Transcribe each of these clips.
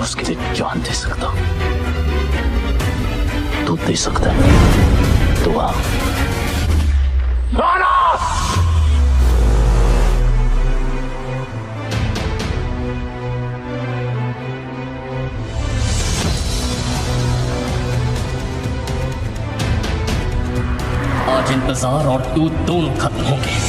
उसके लिए जान दे सकता हूं। तू दे सकता है तो आ। आज इंतजार और तू दोनों खत्म होंगे।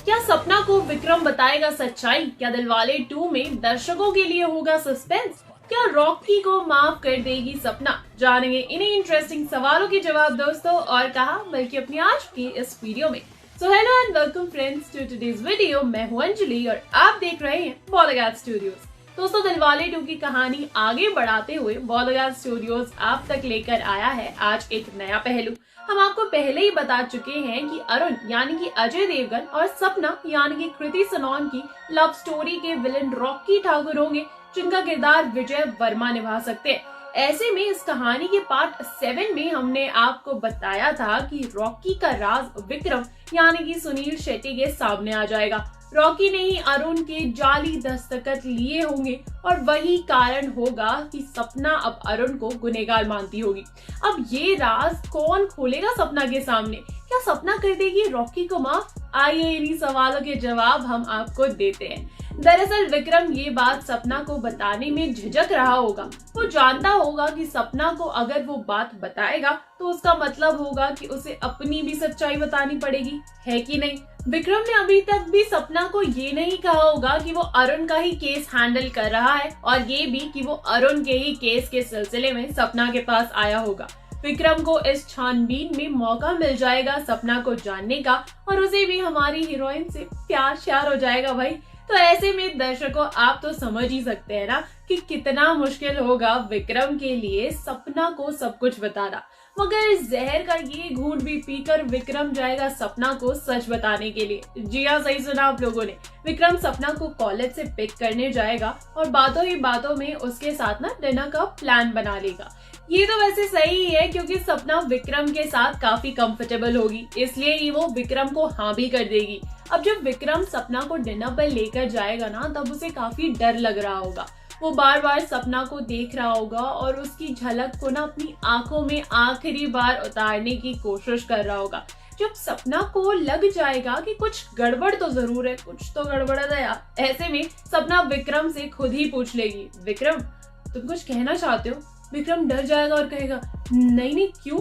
क्या सपना को विक्रम बताएगा सच्चाई? क्या दिलवाले 2 में दर्शकों के लिए होगा सस्पेंस? क्या रॉकी को माफ कर देगी सपना? जानेंगे इन्हीं इंटरेस्टिंग सवालों के जवाब दोस्तों, और कहा बल्कि अपनी आज की इस वीडियो में। So hello and welcome friends to today's video. मैं हूं अंजलि और आप देख रहे हैं बॉलीवुड स्टूडियोज। दोस्तों, दिलवाले 2 की कहानी आगे बढ़ाते हुए बॉलीवुड स्टूडियोज आप तक लेकर आया है आज एक नया पहलू। हम आपको पहले ही बता चुके हैं कि अरुण यानी कि अजय देवगन और सपना यानी कि कृति सनोन की लव स्टोरी के विलन रॉकी ठाकुर होंगे, जिनका किरदार विजय वर्मा निभा सकते हैं। ऐसे में इस कहानी के पार्ट 7 में हमने आपको बताया था कि रॉकी का राज विक्रम यानी कि सुनील शेट्टी के सामने आ जाएगा। रॉकी ने ही अरुण के जाली दस्तखत लिए होंगे और वही कारण होगा कि सपना अब अरुण को गुनहगार मानती होगी। अब ये राज कौन खोलेगा सपना के सामने? क्या सपना कर देगी रॉकी को माफ? आइए इन्हीं सवालों के जवाब हम आपको देते हैं। दरअसल विक्रम ये बात सपना को बताने में झिझक रहा होगा। वो जानता होगा कि सपना को अगर वो बात बताएगा तो उसका मतलब होगा कि उसे अपनी भी सच्चाई बतानी पड़ेगी, है कि नहीं? विक्रम ने अभी तक भी सपना को ये नहीं कहा होगा कि वो अरुण का ही केस हैंडल कर रहा है, और ये भी कि वो अरुण के ही केस के सिलसिले में सपना के पास आया होगा। विक्रम को इस छानबीन में मौका मिल जाएगा सपना को जानने का, और उसे भी हमारी हीरोइन से प्यार श्यार हो जाएगा भाई। तो ऐसे में दर्शकों, आप तो समझ ही सकते हैं ना कि कितना मुश्किल होगा विक्रम के लिए सपना को सब कुछ बताना। मगर इस जहर का ये घूंट भी पीकर विक्रम जाएगा सपना को सच बताने के लिए। जी हाँ, सही सुना आप लोगों ने। विक्रम सपना को कॉलेज से पिक करने जाएगा और बातों ही बातों में उसके साथ ना डिनर का प्लान बना लेगा। ये तो वैसे सही है क्योंकि सपना विक्रम के साथ काफी कंफर्टेबल होगी, इसलिए ही वो विक्रम को हाँ भी कर देगी। अब जब विक्रम सपना को डिनर पर लेकर जाएगा ना, तब उसे काफी डर लग रहा होगा। वो बार बार सपना को देख रहा होगा और उसकी झलक को ना अपनी आंखों में आखिरी बार उतारने की कोशिश कर रहा होगा। जब सपना को लग जाएगा कि कुछ गड़बड़ तो जरूर है, कुछ तो गड़बड़ है यार, ऐसे में सपना विक्रम से खुद ही पूछ लेगी, विक्रम तुम कुछ कहना चाहते हो? विक्रम डर जाएगा और कहेगा, नहीं नहीं, क्यों?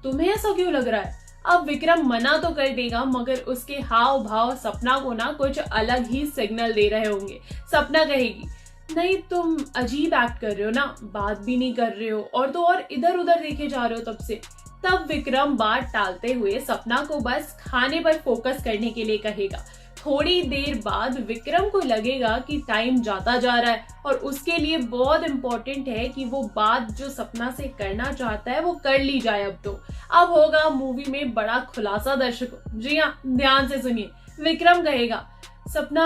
तुम्हें ऐसा क्यों लग रहा है? अब विक्रम मना तो कर देगा, मगर उसके हाव भाव सपना को ना कुछ अलग ही सिग्नल दे रहे होंगे। सपना कहेगी, नहीं तुम अजीब एक्ट कर रहे हो ना, बात भी नहीं कर रहे हो और तो और इधर उधर देखे जा रहे हो तब से। तब विक्रम बात टालते हुए सपना को बस खाने पर फोकस करने के लिए कहेगा। थोड़ी देर बाद विक्रम को लगेगा कि टाइम जाता जा रहा है और उसके लिए बहुत इम्पोर्टेंट है कि वो बात जो सपना से करना चाहता है वो कर ली जाए। अब होगा मूवी में बड़ा खुलासा दर्शकों। जी हाँ, ध्यान से सुनिए। विक्रम कहेगा, सपना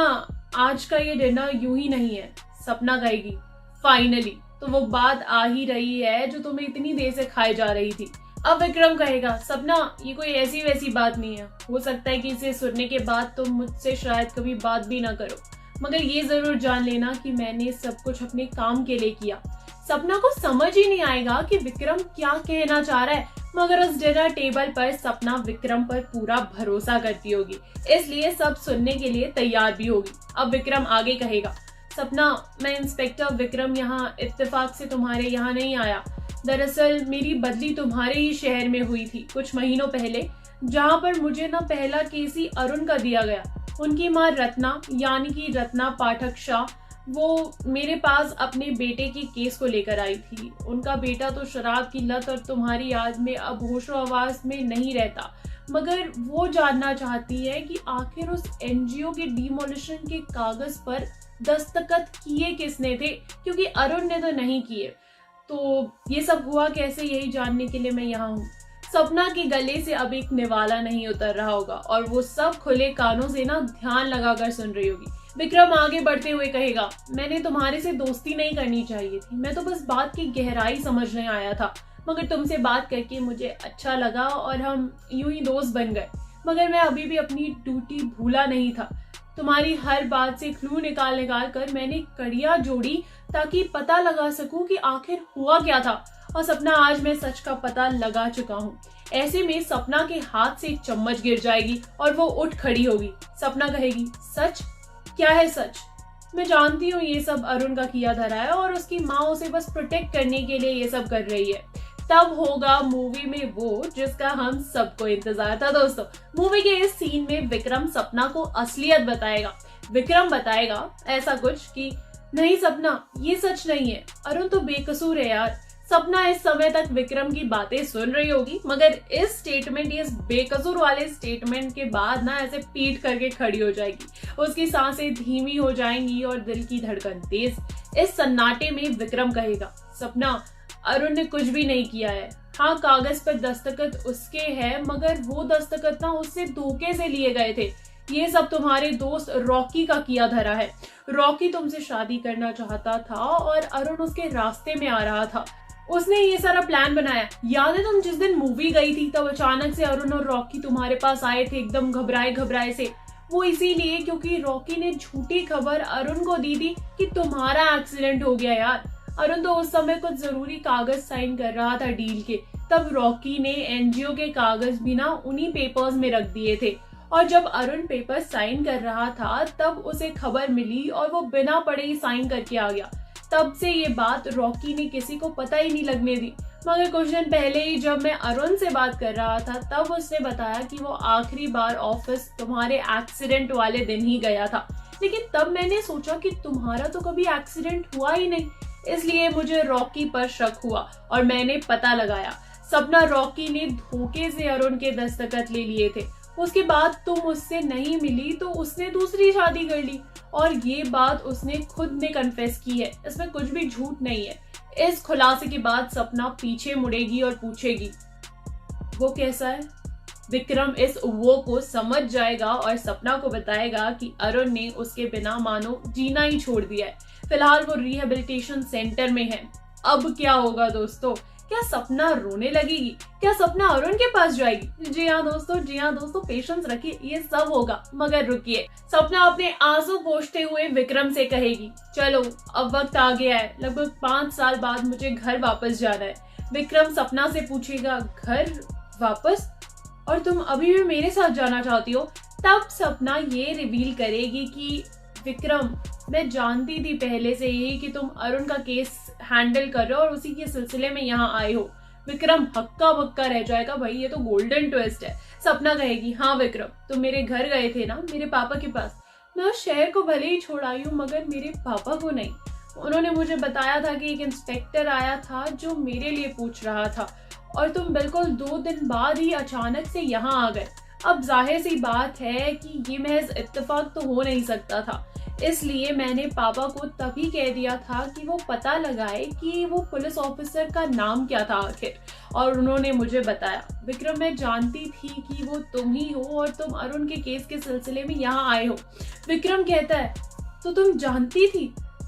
आज का ये डिनर यूं ही नहीं है। सपना कहेगी, फाइनली तो वो बात आ ही रही है जो तुम्हें इतनी देर से खाई जा रही थी। अब विक्रम कहेगा, सपना ये कोई ऐसी वैसी बात नहीं है, हो सकता है कि इसे सुनने के बाद तुम मुझसे शायद कभी बात भी ना करो, मगर ये जरूर जान लेना कि मैंने सब कुछ अपने काम के लिए किया। सपना को समझ ही नहीं आएगा कि विक्रम क्या कहना चाह रहा है, मगर उस डिनर टेबल पर सपना विक्रम पर पूरा भरोसा करती होगी, इसलिए सब सुनने के लिए तैयार भी होगी। अब विक्रम आगे कहेगा, सपना मैं इंस्पेक्टर विक्रम यहाँ इत्तेफाक से तुम्हारे यहाँ नहीं आया। दरअसल मेरी बदली तुम्हारे ही शहर में हुई थी कुछ महीनों पहले, जहाँ पर मुझे ना पहला केस ही अरुण का दिया गया। उनकी माँ रत्ना यानी कि रत्ना पाठक शाह, वो मेरे पास अपने बेटे के केस को लेकर आई थी। उनका बेटा तो शराब की लत और तुम्हारी याद में अब होशो आवाज में नहीं रहता, मगर वो जानना चाहती है कि आखिर उस एनजीओ के डिमोलिशन के कागज पर दस्तखत किए किसने थे, क्योंकि अरुण ने तो नहीं किए। तो ये सब हुआ कैसे, यही जानने के लिए मैं यहाँ हूँ। सपना के गले से अब एक निवाला नहीं उतर रहा होगा और वो सब खुले कानों से ना ध्यान लगाकर सुन रही होगी। विक्रम आगे बढ़ते हुए कहेगा, मैंने तुम्हारे से दोस्ती नहीं करनी चाहिए थी, मैं तो बस बात की गहराई समझने आया था, मगर तुमसे बात करके मुझे अच्छा लगा और हम यूं ही दोस्त बन गए, मगर मैं अभी भी अपनी ड्यूटी भूला नहीं था। तुम्हारी हर बात से क्लू निकाल निकाल कर मैंने कड़ियां जोड़ी ताकि पता लगा सकूं कि आखिर हुआ क्या था। और सपना, आज मैं सच का पता लगा चुका हूँ। ऐसे में सपना के हाथ से एक चम्मच गिर जाएगी और वो उठ खड़ी होगी। सपना कहेगी, सच? क्या है सच? मैं जानती हूँ ये सब अरुण का किया धरा है और उसकी माँ उसे बस प्रोटेक्ट करने के लिए ये सब कर रही है। तब होगा मूवी में वो जिसका हम सबको इंतजार था दोस्तों। मूवी के इस सीन में विक्रम सपना को असलियत बताएगा। विक्रम बताएगा ऐसा कुछ कि नहीं सपना, ये सच नहीं है, अरुण तो बेकसूर है यार। सपना इस समय तक विक्रम की बातें सुन रही होगी, मगर इस स्टेटमेंट, इस बेकसूर वाले स्टेटमेंट के बाद ना ऐसे पीट करके खड़ी हो जाएगी। उसकी सांसें धीमी हो जाएंगी और दिल की धड़कन तेज। इस सन्नाटे में विक्रम कहेगा, सपना, अरुण ने कुछ भी नहीं किया है। हाँ, कागज पर दस्तखत उसके हैं, मगर वो दस्तखत ना उससे धोखे से लिए गए थे। ये सब तुम्हारे दोस्त रॉकी का किया धरा है। रॉकी तुमसे शादी करना चाहता था और अरुण उसके रास्ते में आ रहा था। उसने ये सारा प्लान बनाया। याद है तुम जिस दिन मूवी गई थी तब अचानक से अरुण और रॉकी तुम्हारे पास आए थे एकदम घबराए घबराए से। वो इसीलिए क्योंकि रॉकी ने झूठी खबर अरुण को दी थी कि तुम्हारा एक्सीडेंट हो गया यार। अरुण तो उस समय कुछ जरूरी कागज साइन कर रहा था डील के। तब रॉकी ने एनजीओ के कागज भी ना उन्हीं पेपर्स में रख दिए थे। और जब अरुण पेपर साइन कर रहा था तब उसे खबर मिली और वो बिना पढ़े ही साइन करके आ गया। तब से ये बात रॉकी ने किसी को पता ही नहीं लगने दी। मगर कुछ दिन पहले ही जब मैं अरुण से बात कर रहा था तब उसने बताया कि वो आखिरी बार ऑफिस तुम्हारे एक्सीडेंट वाले दिन ही गया था। लेकिन तब मैंने सोचा कि तुम्हारा तो कभी एक्सीडेंट हुआ ही नहीं, इसलिए मुझे रॉकी पर शक हुआ और मैंने पता लगाया। सपना, रॉकी ने धोखे से अरुण के दस्तखत ले लिए थे। उसके बाद तुम उससे नहीं मिली तो उसने दूसरी शादी कर ली और ये बात उसने खुद ने कन्फेस की है। इसमें कुछ भी झूठ नहीं है। इस खुलासे के बाद सपना पीछे मुड़ेगी और पूछेगी, वो कैसा है? विक्रम इस वो को समझ जाएगा और सपना को बताएगा कि अरुण ने उसके बिना मानो जीना ही छोड़ दिया है। फिलहाल वो रिहेबिलिटेशन सेंटर में है। अब क्या होगा दोस्तों? क्या सपना रोने लगेगी? क्या सपना अरुण के पास जाएगी? जी हाँ दोस्तों, पेशेंस रखिए, ये सब होगा। मगर रुकिए, सपना अपने आंसू पोंछते हुए विक्रम से कहेगी, चलो अब वक्त आ गया है, लगभग 5 साल बाद मुझे घर वापस जाना है। विक्रम सपना से पूछेगा, घर वापस? और तुम अभी भी मेरे साथ जाना चाहती हो? तब सपना ये रिवील करेगी कि विक्रम, मैं जानती थी पहले से ही कि तुम अरुण का केस हैंडल कर रहे हो और उसी के सिलसिले में यहाँ आए हो। विक्रम हक्का बक्का रह जाएगा, भाई ये तो गोल्डन ट्विस्ट है। सपना कहेगी, हाँ विक्रम, तुम मेरे घर गए थे ना, मेरे पापा के पास। मैं उस शहर को भले ही छोड़ आई हूँ मगर मेरे पापा को नहीं। उन्होंने मुझे बताया था कि एक इंस्पेक्टर आया था जो मेरे लिए पूछ रहा था और तुम बिल्कुल 2 दिन बाद ही अचानक से यहाँ आ गए। अब जाहिर सी बात है कि ये महज इत्तेफाक तो हो नहीं सकता था, इसलिए मैंने पापा को तभी कह दिया था कि वो पता लगाए कि वो पुलिस ऑफिसर का नाम क्या था आखिर, और उन्होंने मुझे बताया। विक्रम, मैं जानती थी कि वो तुम ही हो और तुम अरुण के केस के सिलसिले में यहाँ आए हो। विक्रम कहता है, तो तुम जानती थी,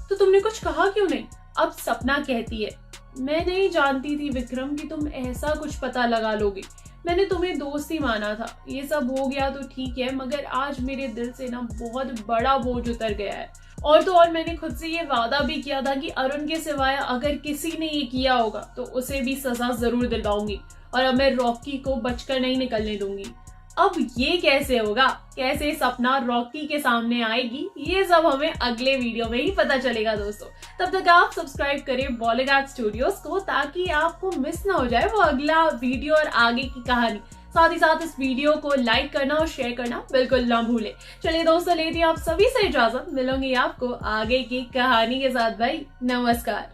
तो तुमने कुछ कहा क्यों नहीं? अब सपना कहती है, मैं नहीं जानती थी विक्रम कि तुम ऐसा कुछ पता लगा लोगे। मैंने तुम्हें दोस्त ही माना था। ये सब हो गया तो ठीक है, मगर आज मेरे दिल से ना बहुत बड़ा बोझ उतर गया है। और तो और मैंने खुद से ये वादा भी किया था कि अरुण के सिवाय अगर किसी ने ये किया होगा तो उसे भी सजा जरूर दिलवाऊंगी और अब मैं रॉकी को बचकर नहीं निकलने दूंगी। अब ये कैसे होगा? कैसे सपना रॉकी के सामने आएगी? ये सब हमें अगले वीडियो में ही पता चलेगा दोस्तों। तब तक आप सब्सक्राइब करें बॉलीवुड स्टूडियोज को ताकि आपको मिस ना हो जाए वो अगला वीडियो और आगे की कहानी। साथ ही साथ इस वीडियो को लाइक करना और शेयर करना बिल्कुल ना भूले। चलिए दोस्तों, लेती आप सभी से इजाजत, मिलूंगी आपको आगे की कहानी के साथ। भाई नमस्कार।